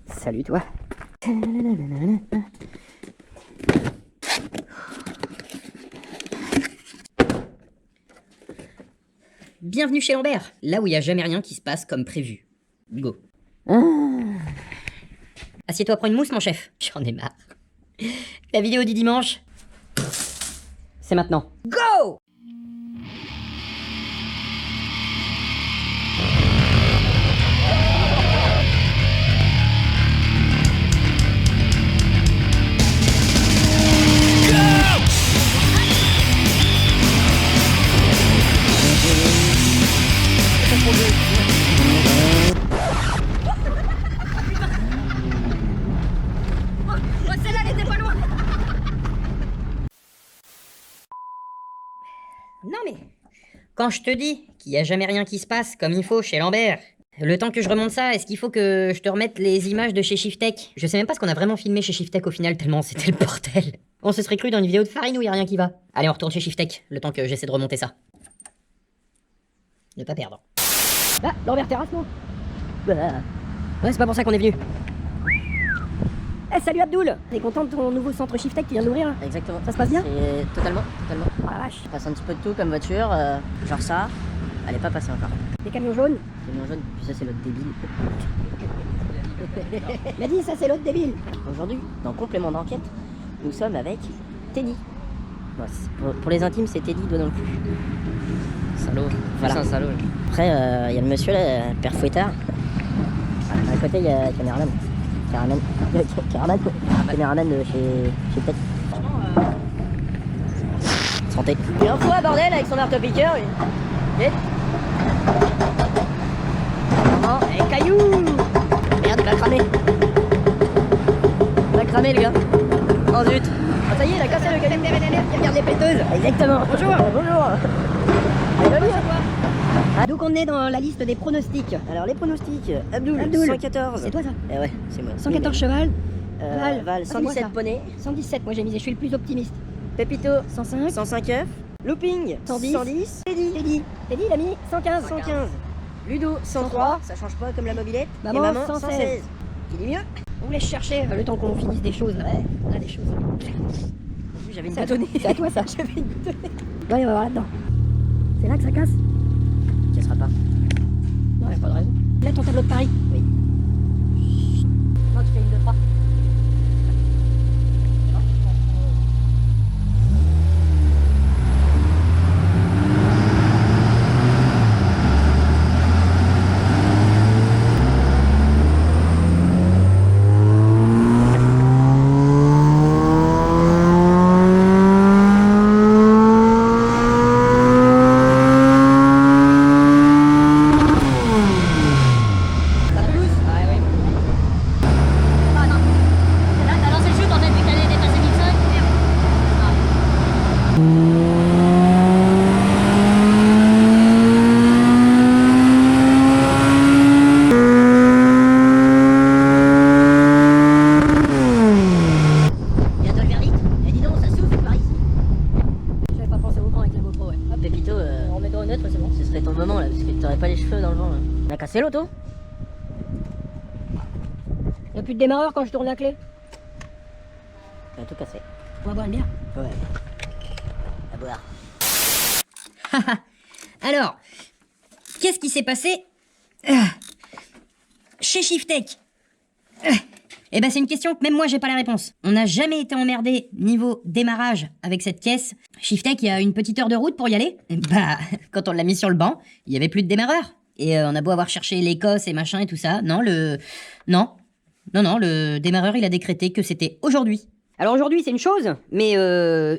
Salut toi. Bienvenue chez Lambert, là où il n'y a jamais rien qui se passe comme prévu. Go. Assieds-toi, prends une mousse, mon chef. J'en ai marre. La vidéo du dimanche, c'est maintenant. Go! Oh, celle-là, elle était pas loin. Non mais, quand je te dis qu'il n'y a jamais rien qui se passe comme il faut chez Lambert, le temps que je remonte ça, est-ce qu'il faut que je te remette les images de chez Shiftech? Je sais même pas ce qu'on a vraiment filmé chez Shiftech au final, tellement c'était le bordel. On se serait cru dans une vidéo de Farine où il y a rien qui va. Allez, on retourne chez Shiftech, le temps que j'essaie de remonter ça. Ne pas perdre. Ah, Lambert Terrasse, non? Ouais, c'est pas pour ça qu'on est venu. Eh, salut Abdoul. T'es content de ton nouveau centre Shiftech qui vient d'ouvrir? Exactement. Ça se passe bien? C'est totalement. Oh la vache. Je passe un petit peu de tout comme voiture, genre ça. Elle est pas passée encore. Des camions jaunes? Camion jaune, puis ça c'est l'autre débile. Mais dis, ça c'est l'autre débile. Aujourd'hui, dans complément d'enquête, nous sommes avec Teddy. Bon, pour les intimes, c'est Teddy doigt dans le cul. Salaud. Voilà. C'est un salaud. Après, il y a le monsieur là, Père Fouettard. À côté, il y a Caméraman. Caméraman de chez Tech. Santé. Il en fout un bordel avec son marteau-piqueur. Vite. Oh, et caillou. Merde, il va cramer. Il va cramer le gars. Oh zut. Ah, ça y est, il a cassé le caillou. Qui regarde les péteuses. Exactement. Bonjour. Bonjour. Donc on est dans la liste des pronostics. Alors les pronostics, Abdoul. 114. C'est toi ça? Eh ouais, c'est moi. 114 cheval. Val, c'est moi, 117 ça. poneys. 117, moi j'ai misé, je suis le plus optimiste. Pépito, 105. 105 œufs. Looping, 110. 110. Teddy, il a mis 115. 115. Ludo, 103. Ça change pas comme la mobilette. Maman, Et maman, 116. Qui dit mieux? On voulait chercher le temps qu'on finisse des choses. Ouais, on a des choses. J'avais une C'est à bâtonnée. C'est à toi ça. J'avais une bâtonnée. Ouais, on va voir là-dedans. C'est là que ça casse? Ça sera pas. Non, y'a pas de raison. Là ton tableau de Paris. Oui. Non, tu fais une 2-3. Bientôt le verdict. Eh dis donc, ça souffle par ici. J'avais pas pensé au vent avec la GoPro, ouais. Ah, Pépito, On met au neutre, c'est bon. ce serait ton moment là, parce que t'aurais pas les cheveux dans le vent là. T'as cassé l'auto? Y'a plus de démarreur quand je tourne la clé. T'as tout cassé. On va boire une bière. Ouais. À boire. Alors, qu'est-ce qui s'est passé chez Shiftech? Eh ben c'est une question que même moi j'ai pas la réponse. On n'a jamais été emmerdé niveau démarrage avec cette caisse. Shiftech, il y a une petite heure de route pour y aller. Bah, quand on l'a mis sur le banc, il y avait plus de démarreur. Et on a beau avoir cherché l'Écosse et machin et tout ça, non, le démarreur il a décrété que c'était aujourd'hui. Alors aujourd'hui c'est une chose, mais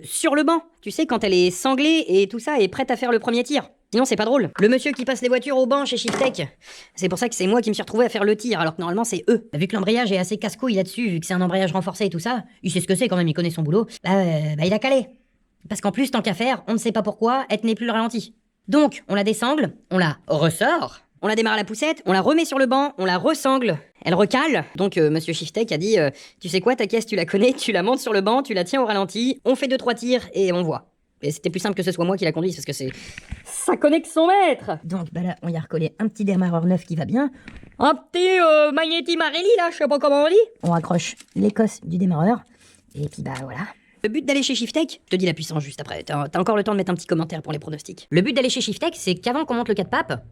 sur le banc, tu sais, quand elle est sanglée et tout ça, et prête à faire le premier tir. Sinon c'est pas drôle. Le monsieur qui passe les voitures au banc chez Shiftech, c'est pour ça que c'est moi qui me suis retrouvé à faire le tir, alors que normalement c'est eux. Vu que l'embrayage est assez casse-couille là-dessus, vu que c'est un embrayage renforcé et tout ça, il sait ce que c'est quand même, il connaît son boulot, bah il a calé. Parce qu'en plus, tant qu'à faire, on ne sait pas pourquoi, elle tenait plus le ralenti. Donc, on la désangle, on la ressort, on la démarre à la poussette, on la remet sur le banc, on la ressangle, elle recale. Donc monsieur Shiftech a dit, tu sais quoi, ta caisse tu la connais, tu la montes sur le banc, tu la tiens au ralenti, on fait 2-3 tirs et on voit. Et c'était plus simple que ce soit moi qui la conduise parce que Ça connecte son maître. Donc bah là, on y a recollé un petit démarreur neuf qui va bien. Un petit Magneti Marelli là, je sais pas comment on dit. On raccroche l'écosse du démarreur. Et puis bah voilà. Le but d'aller chez Shiftech, je te dis la puissance juste après, t'as encore le temps de mettre un petit commentaire pour les pronostics. Le but d'aller chez Shiftech, c'est qu'avant qu'on monte le 4 papes,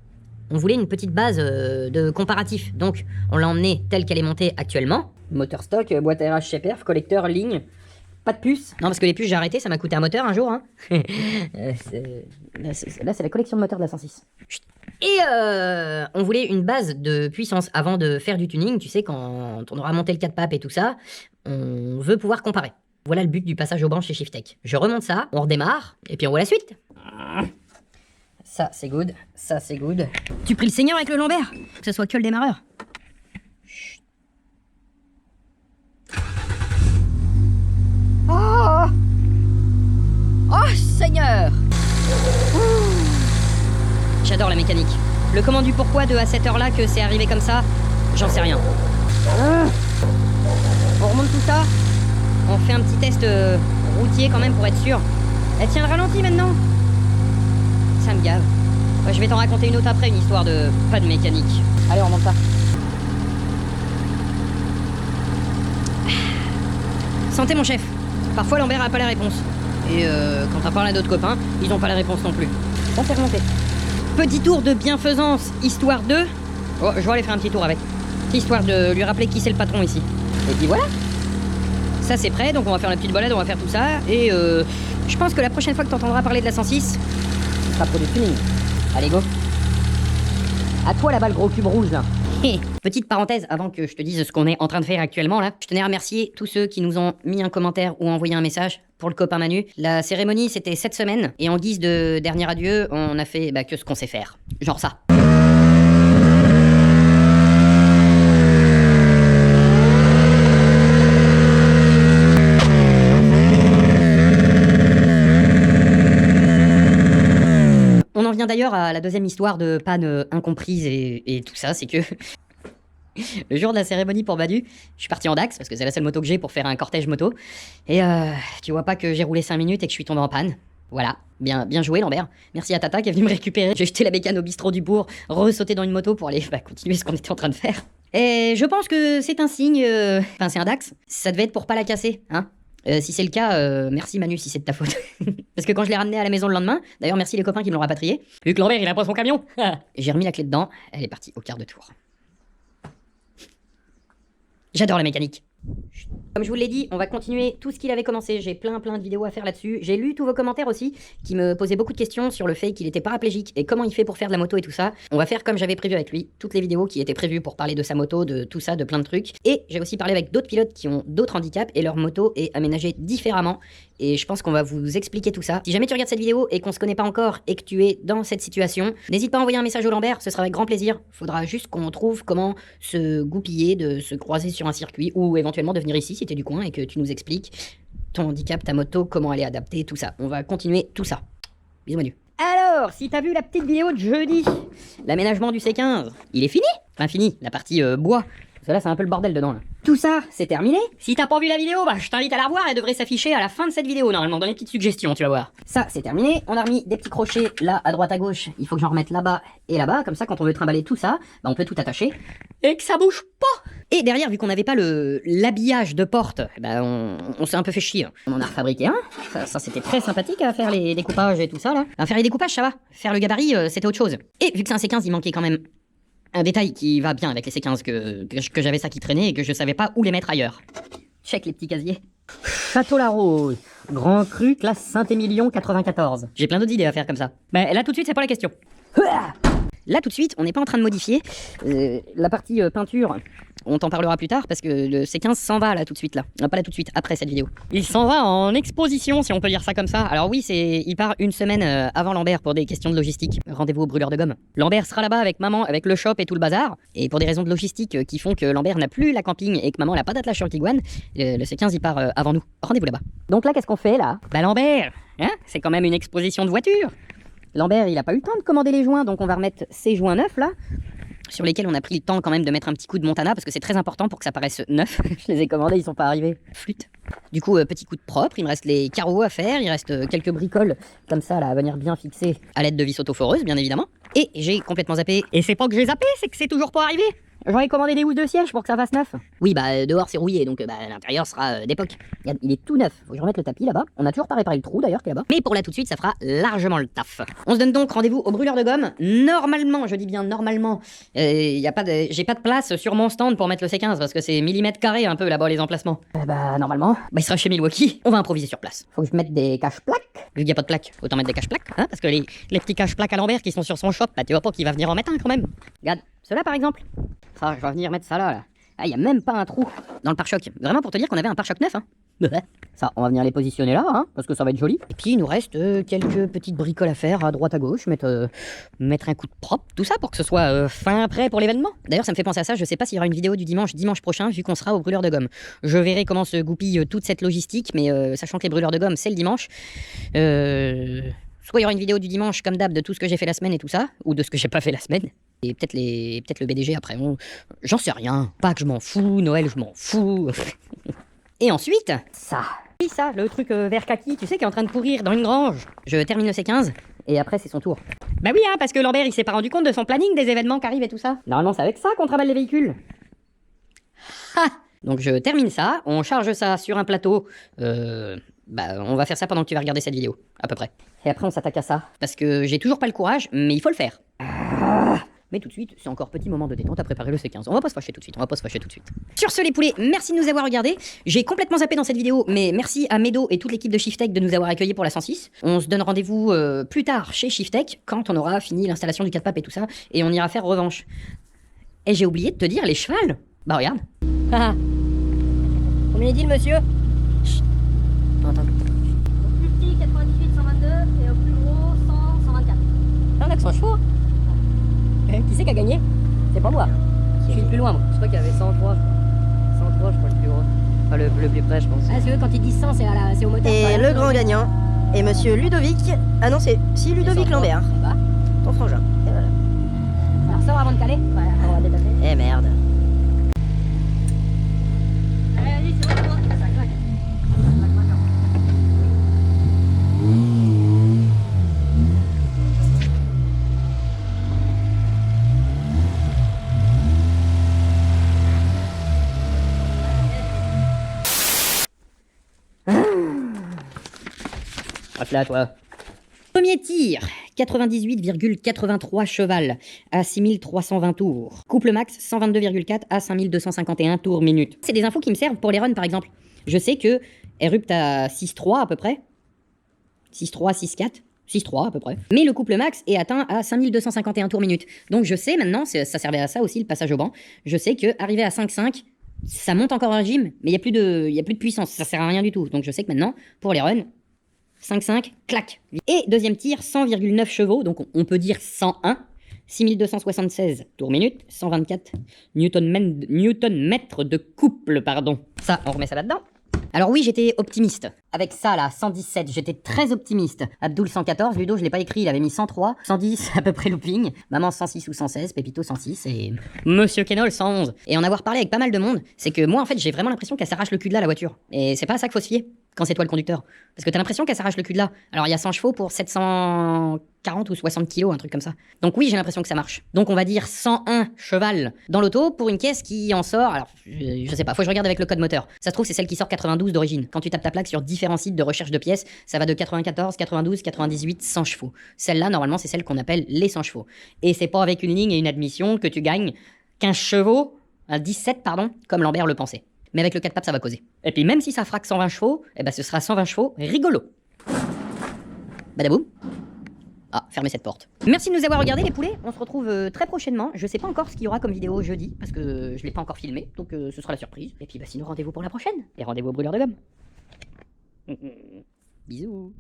on voulait une petite base de comparatif. Donc on l'a emmené telle qu'elle est montée actuellement. Moteur stock, boîte RH chez Perf, collecteur, ligne, pas de puce. Non parce que les puces j'ai arrêté, ça m'a coûté un moteur un jour. Hein. Là c'est la collection de moteurs de la 106. Et on voulait une base de puissance avant de faire du tuning. Tu sais, quand on aura monté le 4 papes et tout ça, on veut pouvoir comparer. Voilà le but du passage au banc chez Shiftech. Je remonte ça, on redémarre, et puis on voit la suite. Ça c'est good, ça c'est good. Tu pries le Seigneur avec le Lambert, que ce soit que le démarreur. Chut. Oh, oh Seigneur. J'adore la mécanique. Le comment du pourquoi de à cette heure-là que c'est arrivé comme ça, j'en sais rien. On remonte tout ça. On fait un petit test routier quand même pour être sûr. Elle tient le ralenti maintenant. Ça me gave. Ouais, je vais t'en raconter une autre après, une histoire de pas de mécanique. Allez, on remonte ça. Santé mon chef. Parfois Lambert a pas les réponses. Et quand t'as parlé à d'autres copains, ils ont pas les réponses non plus. On fait remonter. Petit tour de bienfaisance, histoire de... Oh, je vais aller faire un petit tour avec. Histoire de lui rappeler qui c'est le patron ici. Et puis voilà. Ça c'est prêt, donc on va faire la petite balade, on va faire tout ça. Et je pense que la prochaine fois que t'entendras parler de la 106, ce sera pour du tuning. Allez go. À toi là-bas le gros cube rouge là. Petite parenthèse avant que je te dise ce qu'on est en train de faire actuellement là. Je tenais à remercier tous ceux qui nous ont mis un commentaire ou envoyé un message pour le copain Manu. La cérémonie c'était cette semaine et en guise de dernier adieu, on a fait que ce qu'on sait faire. Genre ça. On en vient d'ailleurs à la deuxième histoire de panne incomprise et tout ça, c'est que le jour de la cérémonie pour Manu, je suis parti en Dax parce que c'est la seule moto que j'ai pour faire un cortège moto. Et tu vois pas que j'ai roulé 5 minutes et que je suis tombé en panne. Voilà, bien joué Lambert. Merci à Tata qui est venue me récupérer. J'ai jeté la bécane au bistrot du bourg, ressauté dans une moto pour aller continuer ce qu'on était en train de faire. Et je pense que c'est un signe, enfin c'est un Dax, ça devait être pour pas la casser, hein. Si c'est le cas, merci Manu si c'est de ta faute. Parce que quand je l'ai ramené à la maison le lendemain, d'ailleurs merci les copains qui me l'ont rapatrié, vu que Lambert il a pas son camion, j'ai remis la clé dedans, elle est partie au quart de tour. J'adore la mécanique. Comme je vous l'ai dit, on va continuer tout ce qu'il avait commencé. J'ai plein de vidéos à faire là-dessus. J'ai lu tous vos commentaires aussi, qui me posaient beaucoup de questions sur le fait qu'il était paraplégique et comment il fait pour faire de la moto et tout ça. On va faire comme j'avais prévu avec lui, toutes les vidéos qui étaient prévues pour parler de sa moto, de tout ça, de plein de trucs. Et j'ai aussi parlé avec d'autres pilotes qui ont d'autres handicaps et leur moto est aménagée différemment. Et je pense qu'on va vous expliquer tout ça. Si jamais tu regardes cette vidéo et qu'on se connaît pas encore et que tu es dans cette situation, n'hésite pas à envoyer un message au Lambert, ce sera avec grand plaisir. Faudra juste qu'on trouve comment se goupiller, de se croiser sur un circuit ou éventuellement de venir ici si t'es du coin et que tu nous expliques ton handicap, ta moto, comment elle est adaptée, tout ça. On va continuer tout ça. Bisous Manu. Alors, si t'as vu la petite vidéo de jeudi, l'aménagement du C15, il est fini. Enfin fini, la partie bois. Parce que là c'est un peu le bordel dedans là. Tout ça, c'est terminé. Si t'as pas vu la vidéo, je t'invite à la revoir, elle devrait s'afficher à la fin de cette vidéo normalement, dans les petites suggestions, tu vas voir. Ça, c'est terminé. On a remis des petits crochets là, à droite, à gauche. Il faut que j'en remette là-bas et là-bas, comme ça quand on veut trimballer tout ça, on peut tout attacher. Et que ça bouge pas. Et derrière, vu qu'on n'avait pas l'habillage de porte, on s'est un peu fait chier. On en a refabriqué un. Ça c'était très sympathique à faire les découpages et tout ça là. À faire les découpages, ça va. Faire le gabarit, c'était autre chose. Et vu que c'est un C15, il manquait quand même un détail qui va bien avec les C15 que j'avais ça qui traînait et que je savais pas où les mettre ailleurs. Check les petits casiers. Château La Rose, Grand Cru, classe Saint-Émilion 94. J'ai plein d'autres idées à faire comme ça. Mais là tout de suite, c'est pas la question. Là tout de suite, on n'est pas en train de modifier la partie peinture. On t'en parlera plus tard parce que le C15 s'en va là tout de suite là. Non, pas là tout de suite, après cette vidéo. Il s'en va en exposition si on peut dire ça comme ça. Alors oui, il part une semaine avant Lambert pour des questions de logistique. Rendez-vous au brûleur de gomme. Lambert sera là-bas avec maman, avec le shop et tout le bazar. Et pour des raisons de logistique qui font que Lambert n'a plus la camping et que maman n'a pas d'attelage sur le Tiguan, le C15 il part avant nous. Rendez-vous là-bas. Donc là qu'est-ce qu'on fait là? Lambert, hein, c'est quand même une exposition de voiture. Lambert il a pas eu le temps de commander les joints, donc on va remettre ces joints neufs là. sur lesquels on a pris le temps quand même de mettre un petit coup de Montana parce que c'est très important pour que ça paraisse neuf. Je les ai commandés, ils sont pas arrivés. Flûte. Du coup, petit coup de propre, il me reste les carreaux à faire, il reste quelques bricoles comme ça là à venir bien fixer à l'aide de vis autoforeuses bien évidemment. Et j'ai complètement zappé. Et c'est pas que j'ai zappé, c'est que c'est toujours pas arrivé. J'en ai commandé des housses de siège pour que ça fasse neuf. Oui, bah dehors c'est rouillé, donc l'intérieur sera d'époque. Regarde, il est tout neuf. Faut que je remette le tapis là-bas. On a toujours pas réparé le trou d'ailleurs qui est là-bas. Mais pour là tout de suite, ça fera largement le taf. On se donne donc rendez-vous au brûleur de gomme. Normalement, je dis bien normalement, j'ai pas de place sur mon stand pour mettre le C15 parce que c'est millimètres carrés un peu là-bas les emplacements. Normalement, il sera chez Milwaukee. On va improviser sur place. Faut que je mette des cache-plaques. Vu qu'il n'y a pas de plaques, autant mettre des cache-plaques, hein, parce que les petits cache-plaques à l'envers qui sont sur son shop, bah tu vois pas qu'il va venir en mettre un quand même. Regarde, ceux-là par exemple. Ça, je vais venir mettre ça là. Ah, il y a même pas un trou dans le pare-choc. Vraiment pour te dire qu'on avait un pare-choc neuf, hein. Ça, on va venir les positionner là, hein, parce que ça va être joli. Et puis il nous reste quelques petites bricoles à faire à droite à gauche, mettre un coup de propre, tout ça pour que ce soit fin prêt pour l'événement. D'ailleurs, ça me fait penser à ça, je sais pas s'il y aura une vidéo du dimanche prochain, vu qu'on sera au brûleur de gomme. Je verrai comment se goupille toute cette logistique, mais sachant que les brûleurs de gomme, c'est le dimanche, soit il y aura une vidéo du dimanche comme d'hab de tout ce que j'ai fait la semaine et tout ça, ou de ce que j'ai pas fait la semaine. Et peut-être le BDG après. J'en sais rien. Pâques, je m'en fous. Noël, je m'en fous. Et ensuite, ça. Oui, ça, le truc vert kaki, tu sais, qui est en train de pourrir dans une grange. Je termine le C15, et après, c'est son tour. Bah oui, hein, parce que Lambert, il s'est pas rendu compte de son planning des événements qui arrivent et tout ça. Normalement, c'est avec ça qu'on travaille les véhicules. Ha! Donc, je termine ça, on charge ça sur un plateau. On va faire ça pendant que tu vas regarder cette vidéo, à peu près. Et après, on s'attaque à ça. Parce que j'ai toujours pas le courage, mais il faut le faire. Mais tout de suite, c'est encore petit moment de détente à préparer le C15. On va pas se fâcher tout de suite, Sur ce les poulets, merci de nous avoir regardés. J'ai complètement zappé dans cette vidéo, mais merci à Medo et toute l'équipe de Shiftech de nous avoir accueillis pour la 106. On se donne rendez-vous plus tard chez Shiftech, quand on aura fini l'installation du 4PAP et tout ça, et on ira faire revanche. Et j'ai oublié de te dire, les chevals. Bah regarde. Combien dit le monsieur? Chut. Attends. Au plus petit, 98, 122, et au plus gros, 100, 124. Un accent chevaux. Qui c'est qui a gagné? C'est pas moi. Je suis le plus loin, moi. Je crois qu'il y avait 103, je crois. 103, je crois, le plus gros. Enfin, le plus près, je pense. Ah, c'est eux, quand ils disent 100, c'est au moteur. Et le grand gagnant est monsieur Ludovic. Ah non, c'est Ludovic Lambert. Ton frangin. Et voilà. Alors, sors avant de caler. Ouais, on va détacher. Eh merde. Allez, vas-y, c'est bon, ça claque. Hop là, toi. Premier tir, 98,83 cheval à 6320 tours. Couple max, 122,4 à 5251 tours minute. C'est des infos qui me servent pour les runs, par exemple. Je sais que Erupt à 6.3 à peu près. 6.3, 6.4. 6.3 à peu près. Mais le couple max est atteint à 5251 tours minute. Donc je sais maintenant, ça servait à ça aussi le passage au banc, je sais que arrivé à 5.5, ça monte encore un régime, mais il n'y a plus de puissance, ça sert à rien du tout. Donc je sais que maintenant, pour les runs, 5.5, clac. Et deuxième tir, 100,9 chevaux, donc on peut dire 101, 6276 tours minute, 124 newton-mètres de couple, pardon. Ça, on remet ça là-dedans. Alors oui, j'étais optimiste. Avec ça, là, 117, j'étais très optimiste. Abdoul 114, Ludo, je l'ai pas écrit, il avait mis 103. 110, à peu près looping. Maman 106 ou 116, Pépito 106 et Monsieur Kenol 111. Et en avoir parlé avec pas mal de monde, c'est que moi, en fait, j'ai vraiment l'impression qu'elle s'arrache le cul de là, la voiture. Et c'est pas à ça qu'il faut se fier, quand c'est toi le conducteur. Parce que t'as l'impression qu'elle s'arrache le cul de là. Alors il y a 100 chevaux pour 740 ou 60 kilos, un truc comme ça. Donc oui, j'ai l'impression que ça marche. Donc on va dire 101 cheval dans l'auto pour une caisse qui en sort, alors je sais pas, faut que je regarde avec le code moteur. Ça se trouve c'est celle qui sort 92 d'origine. Quand tu tapes ta plaque sur différents sites de recherche de pièces, ça va de 94, 92, 98, 100 chevaux. Celle-là, normalement, c'est celle qu'on appelle les 100 chevaux. Et c'est pas avec une ligne et une admission que tu gagnes 15 chevaux, 17 pardon, comme Lambert le pensait. Mais avec le 4PAP, ça va causer. Et puis même si ça frappe 120 chevaux, eh ben ce sera 120 chevaux rigolo. Badaboum. Ah, fermez cette porte. Merci de nous avoir regardés les poulets, on se retrouve très prochainement. Je sais pas encore ce qu'il y aura comme vidéo jeudi, parce que je l'ai pas encore filmé, donc ce sera la surprise. Et puis bah sinon rendez-vous pour la prochaine, et rendez-vous au brûleur de gomme. Bisous.